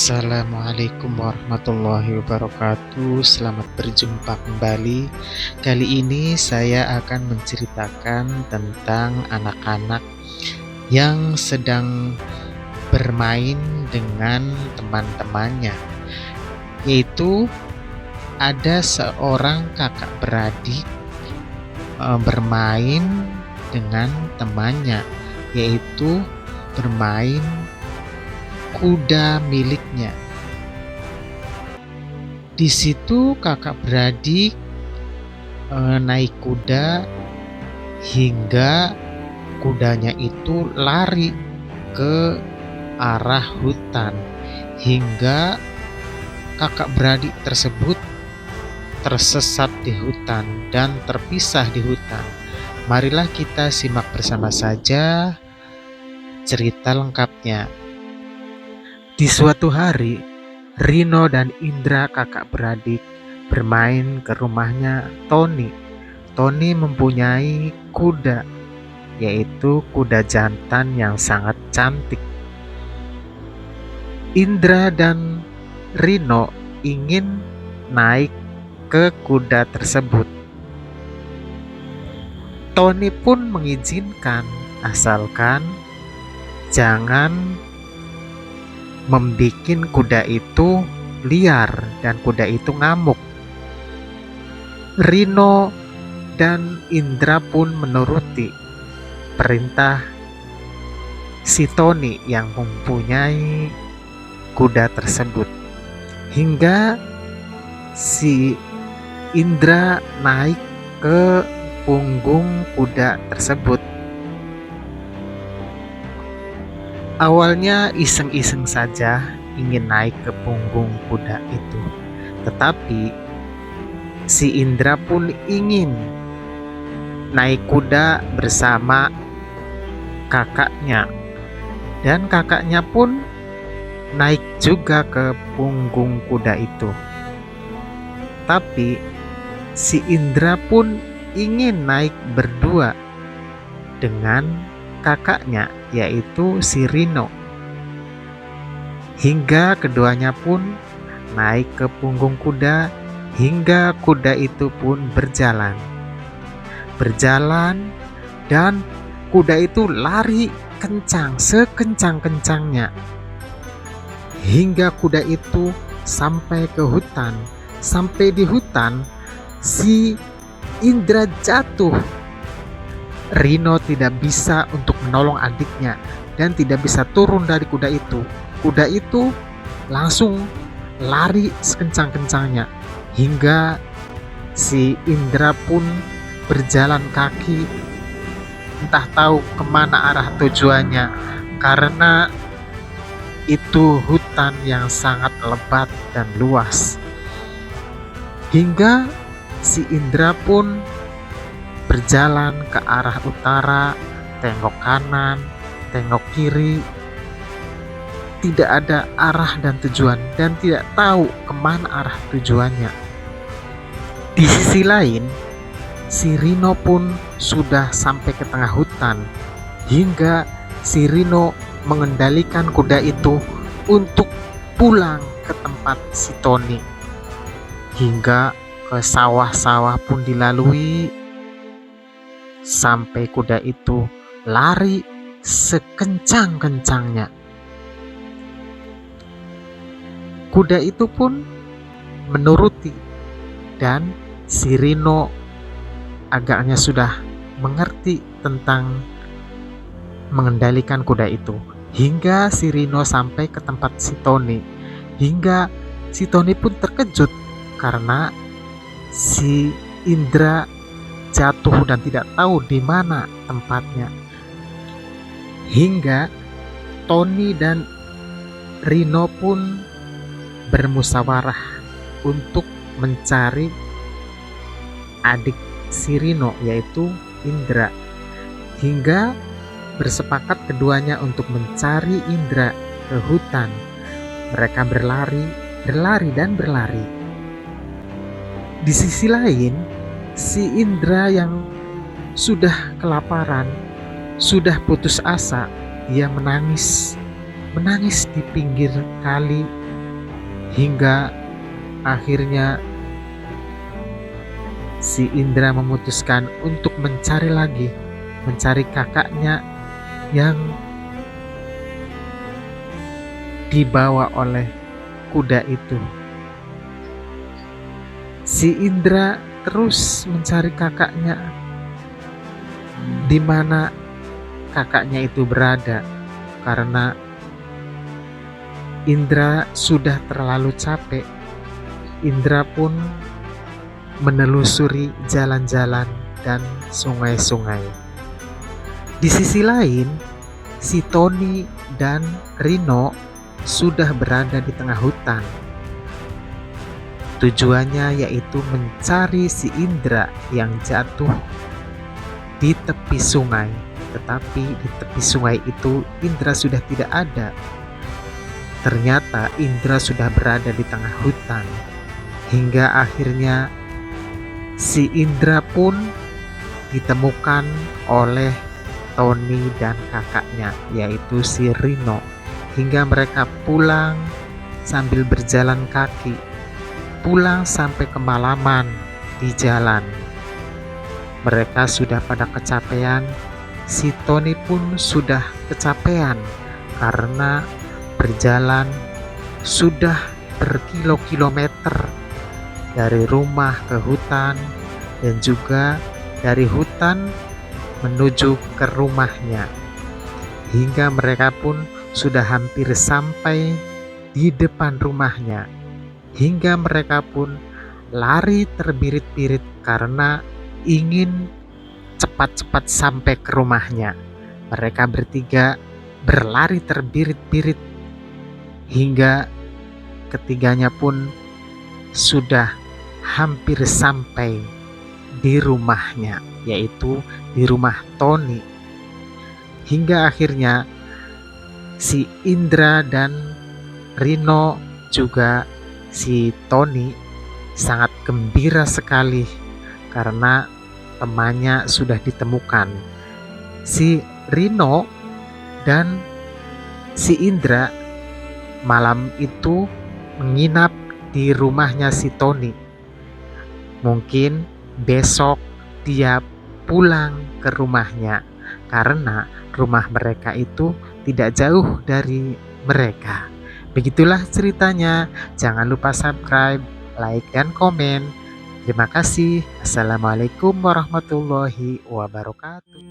Assalamualaikum warahmatullahi wabarakatuh. Selamat berjumpa kembali. Kali ini saya akan menceritakan tentang anak-anak yang sedang bermain dengan teman-temannya, yaitu ada seorang kakak beradik bermain dengan temannya, yaitu bermain kuda miliknya. Di situ kakak beradik naik kuda hingga kudanya itu lari ke arah hutan, hingga kakak beradik tersebut tersesat di hutan dan terpisah di hutan. Marilah kita simak bersama saja cerita lengkapnya. Di suatu hari, Rino dan Indra kakak beradik bermain ke rumahnya Tony. Tony mempunyai kuda, yaitu kuda jantan yang sangat cantik. Indra dan Rino ingin naik ke kuda tersebut. Tony pun mengizinkan, asalkan jangan membikin kuda itu liar dan kuda itu ngamuk. Rino dan Indra pun menuruti perintah si Tony yang mempunyai kuda tersebut, hingga si Indra naik ke punggung kuda tersebut. Awalnya iseng-iseng saja ingin naik ke punggung kuda itu, tetapi si Indra pun ingin naik kuda bersama kakaknya, dan kakaknya pun naik juga ke punggung kuda itu. Tapi si Indra pun ingin naik berdua dengan kakaknya, yaitu si Rino, hingga keduanya pun naik ke punggung kuda, hingga kuda itu pun berjalan dan kuda itu lari kencang, sekencang-kencangnya, hingga kuda itu sampai ke hutan. Sampai di hutan, si Indra jatuh. Rino tidak bisa untuk menolong adiknya dan tidak bisa turun dari kuda itu. Kuda itu langsung lari sekencang-kencangnya, hingga si Indra pun berjalan kaki, entah tahu kemana arah tujuannya, karena itu hutan yang sangat lebat dan luas. Hingga si Indra pun berjalan ke arah utara, tengok kanan, tengok kiri, tidak ada arah dan tujuan, dan tidak tahu kemana arah tujuannya. Di sisi lain, si Rino pun sudah sampai ke tengah hutan, hingga si Rino mengendalikan kuda itu untuk pulang ke tempat si Tony, hingga ke sawah-sawah pun dilalui, sampai kuda itu lari sekencang-kencangnya. Kuda itu pun menuruti, dan si Rino agaknya sudah mengerti tentang mengendalikan kuda itu, hingga si Rino sampai ke tempat si Tony, hingga si Tony pun terkejut karena si Indra jatuh dan tidak tahu di mana tempatnya. Hingga Tony dan Rino pun bermusyawarah untuk mencari adik si Rino, yaitu Indra, hingga bersepakat keduanya untuk mencari Indra ke hutan. Mereka berlari dan berlari. Di sisi lain, si Indra yang sudah kelaparan, sudah putus asa, dia menangis di pinggir kali hingga akhirnya si Indra memutuskan untuk mencari kakaknya yang dibawa oleh kuda itu. Si Indra terus mencari kakaknya, di mana kakaknya itu berada, karena Indra sudah terlalu capek. Indra pun menelusuri jalan-jalan dan sungai-sungai. Di sisi lain, si Tony dan Rino sudah berada di tengah hutan. Tujuannya yaitu mencari si Indra yang jatuh di tepi sungai. Tetapi di tepi sungai itu Indra sudah tidak ada. Ternyata Indra sudah berada di tengah hutan. Hingga akhirnya si Indra pun ditemukan oleh Tony dan kakaknya, yaitu si Rino. Hingga mereka pulang sambil berjalan kaki. Pulang sampai kemalaman di jalan. Mereka sudah pada kecapean. Si Tony pun sudah kecapean karena berjalan sudah berkilo-kilometer dari rumah ke hutan dan juga dari hutan menuju ke rumahnya. Hingga mereka pun sudah hampir sampai di depan rumahnya. Hingga mereka pun lari terbirit-birit karena ingin cepat-cepat sampai ke rumahnya. Mereka bertiga berlari terbirit-birit hingga ketiganya pun sudah hampir sampai di rumahnya, yaitu di rumah Tony. Hingga akhirnya si Indra dan Rino juga si Tony sangat gembira sekali karena temannya sudah ditemukan. Si Rino dan si Indra malam itu menginap di rumahnya si Tony. Mungkin besok dia pulang ke rumahnya karena rumah mereka itu tidak jauh dari mereka. Begitulah ceritanya. Jangan lupa subscribe, like, dan komen. Terima kasih. Assalamualaikum warahmatullahi wabarakatuh.